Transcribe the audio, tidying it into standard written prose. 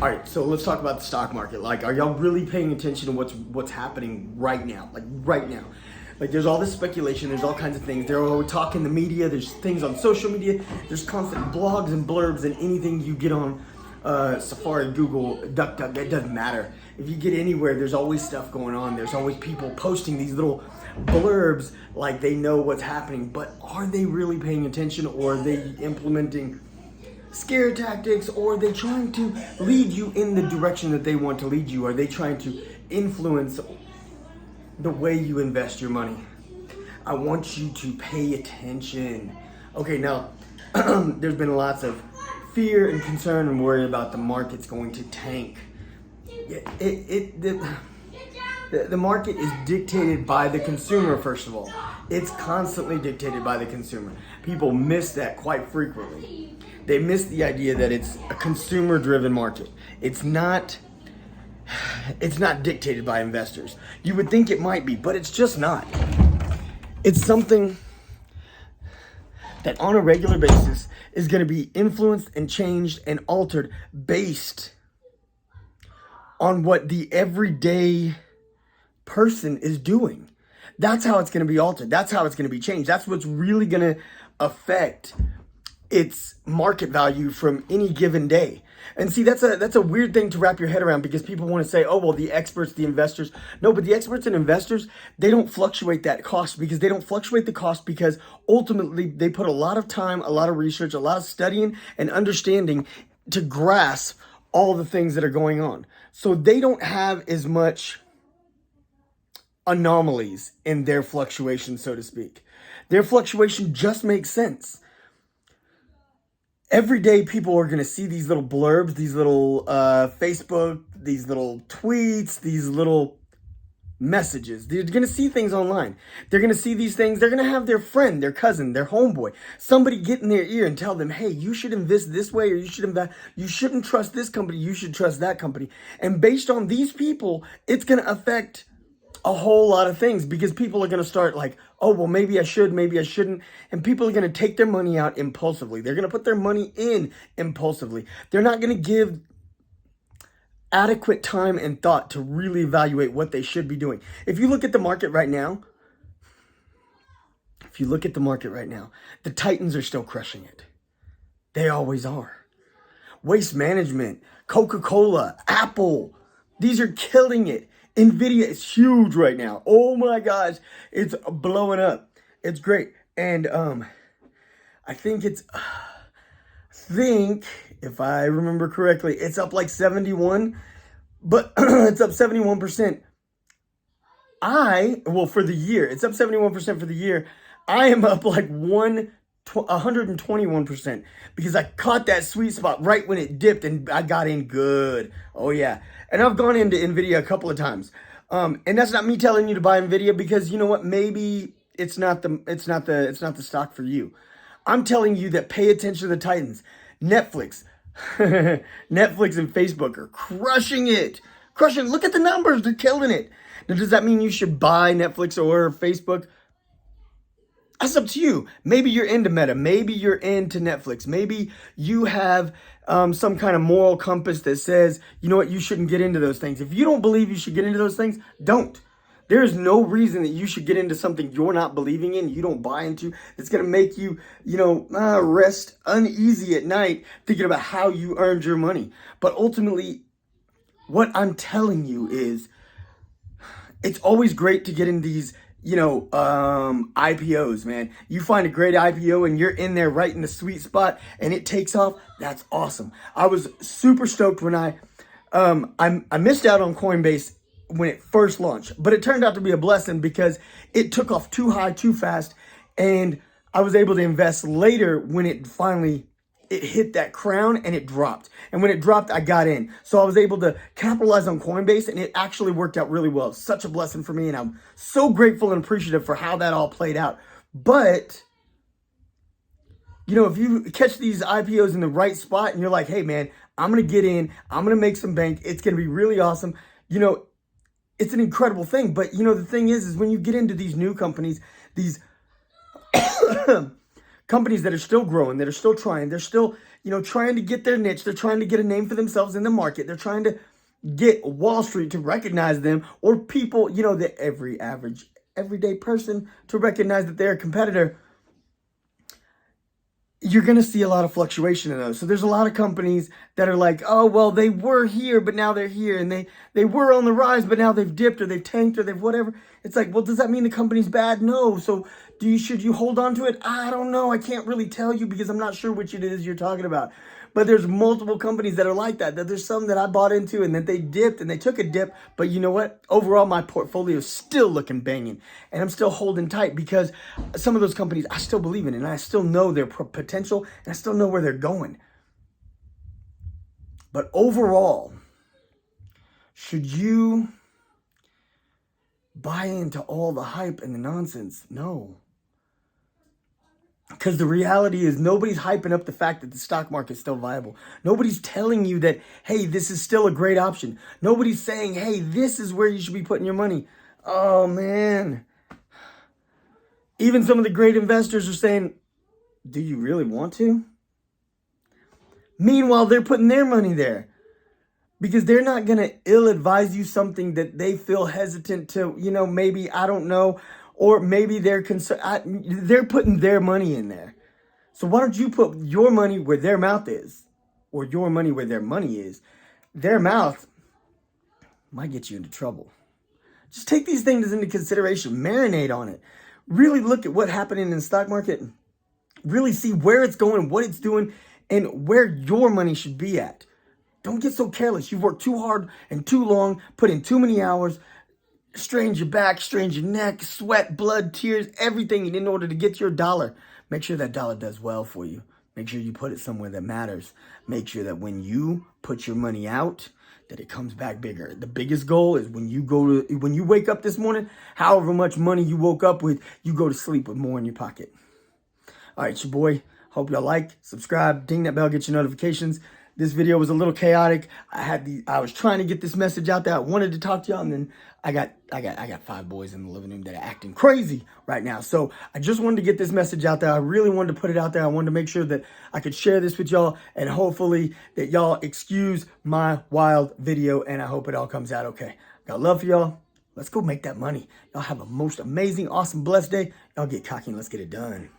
All right, so let's talk about the stock market. Like, are y'all really paying attention to what's happening right now? Like right now. Like there's all this speculation, there's all kinds of things. They're all talk in the media, there's things on social media, there's constant blogs and blurbs and anything you get on Safari, Google, DuckDuck, it doesn't matter. If you get anywhere, there's always stuff going on. There's always people posting these little blurbs like they know what's happening, but are they really paying attention, or are they implementing scare tactics, or are they trying to lead you in the direction that they want to lead you? Are they trying to influence the way you invest your money? I want you to pay attention. Okay, now there's been lots of fear and concern and worry about the market's going to tank. The market is dictated by the consumer, first of all. It's constantly dictated by the consumer. People miss that quite frequently. They miss the idea that it's a consumer-driven market. It's not dictated by investors. You would think it might be, but it's just not. It's something that on a regular basis is going to be influenced and changed and altered based on what the everyday person is doing. That's how it's going to be altered. That's how it's going to be changed. That's what's really going to affect its market value from any given day. And see, that's a weird thing to wrap your head around, because people want to say, oh, well, the experts, the investors. No, but the experts and investors, they don't fluctuate that cost, because they don't fluctuate the cost because ultimately they put a lot of time, a lot of research, a lot of studying and understanding to grasp all the things that are going on. So they don't have as much anomalies in their fluctuation, so to speak. Their fluctuation just makes sense. Every day people are going to see these little blurbs, these little Facebook, these little tweets, these little messages. They're going to see things online. They're going to see these things. They're going to have their friend, their cousin, their homeboy, somebody get in their ear and tell them, hey, you should invest this way, or you shouldn't trust this company, you should trust that company. And based on these people, it's going to affect a whole lot of things, because people are going to start like, oh, well, maybe I should, maybe I shouldn't. And people are going to take their money out impulsively. They're going to put their money in impulsively. They're not going to give adequate time and thought to really evaluate what they should be doing. If you look at the market right now, the Titans are still crushing it. They always are. Waste Management, Coca-Cola, Apple, these are killing it. Nvidia is huge right now. Oh my gosh, it's blowing up. It's great. And I think if I remember correctly, it's up like 71, but it's up 71%. For the year, it's up 71% for the year. I am up like 121%, because I caught that sweet spot right when it dipped and I got in good. Oh yeah. And I've gone into Nvidia a couple of times. And that's not me telling you to buy Nvidia, because you know what? Maybe it's not the stock for you. I'm telling you that pay attention to the Titans. Netflix, Netflix and Facebook are crushing it. Look at the numbers. They're killing it. Now, does that mean you should buy Netflix or Facebook? That's up to you. Maybe you're into Meta. Maybe you're into Netflix. Maybe you have some kind of moral compass that says, you know what, you shouldn't get into those things. If you don't believe you should get into those things, don't. There is no reason that you should get into something you're not believing in, you don't buy into, that's going to make you, rest uneasy at night thinking about how you earned your money. But ultimately, what I'm telling you is, it's always great to get in these IPOs, man. You find a great IPO and you're in there right in the sweet spot and it takes off. That's awesome. I was super stoked when I missed out on Coinbase when it first launched, but it turned out to be a blessing, because it took off too high, too fast. And I was able to invest later when it hit that crown and it dropped. And when it dropped, I got in. So I was able to capitalize on Coinbase, and it actually worked out really well. Such a blessing for me, and I'm so grateful and appreciative for how that all played out. But, if you catch these IPOs in the right spot and you're like, hey man, I'm going to get in, I'm going to make some bank, it's going to be really awesome. It's an incredible thing. But, the thing is when you get into these new companies, these companies that are still growing, that are still trying, they're still, trying to get their niche. They're trying to get a name for themselves in the market. They're trying to get Wall Street to recognize them, or people, the everyday person to recognize that they're a competitor. You're going to see a lot of fluctuation in those. So there's a lot of companies that are like, oh, well, they were here, but now they're here. And they were on the rise, but now they've dipped or they've tanked or they've whatever. It's like, well, does that mean the company's bad? No. So should you hold on to it? I don't know. I can't really tell you because I'm not sure which it is you're talking about. But there's multiple companies that are like that. There's some that I bought into and that they dipped and they took a dip. But you know what? Overall, my portfolio is still looking banging. And I'm still holding tight because some of those companies I still believe in and I still know their potential and I still know where they're going. But overall, should you buy into all the hype and the nonsense? No. Because the reality is nobody's hyping up the fact that the stock market is still viable. Nobody's telling you that, hey, this is still a great option. Nobody's saying, hey, this is where you should be putting your money. Oh, man. Even some of the great investors are saying, do you really want to? Meanwhile, they're putting their money there. Because they're not going to ill-advise you something that they feel hesitant to, maybe, I don't know. Or maybe they're putting their money in there. So why don't you put your money where their mouth is? Or your money where their money is? Their mouth might get you into trouble. Just take these things into consideration. Marinate on it. Really look at what's happening in the stock market. Really see where it's going, what it's doing, and where your money should be at. Don't get so careless. You've worked too hard and too long, put in too many hours, strained your back, strained your neck, sweat, blood, tears, everything in order to get your dollar. Make sure that dollar does well for you. Make sure you put it somewhere that matters. Make sure that when you put your money out, that it comes back bigger. The biggest goal is when you wake up this morning, however much money you woke up with, you go to sleep with more in your pocket. All right, it's your boy. Hope y'all like, subscribe, ding that bell, get your notifications. This video was a little chaotic. I was trying to get this message out there. I wanted to talk to y'all, and then I got 5 boys in the living room that are acting crazy right now. So I just wanted to get this message out there. I really wanted to put it out there. I wanted to make sure that I could share this with y'all, and hopefully that y'all excuse my wild video, and I hope it all comes out okay. Got love for y'all. Let's go make that money. Y'all have a most amazing, awesome, blessed day. Y'all get cocky and let's get it done.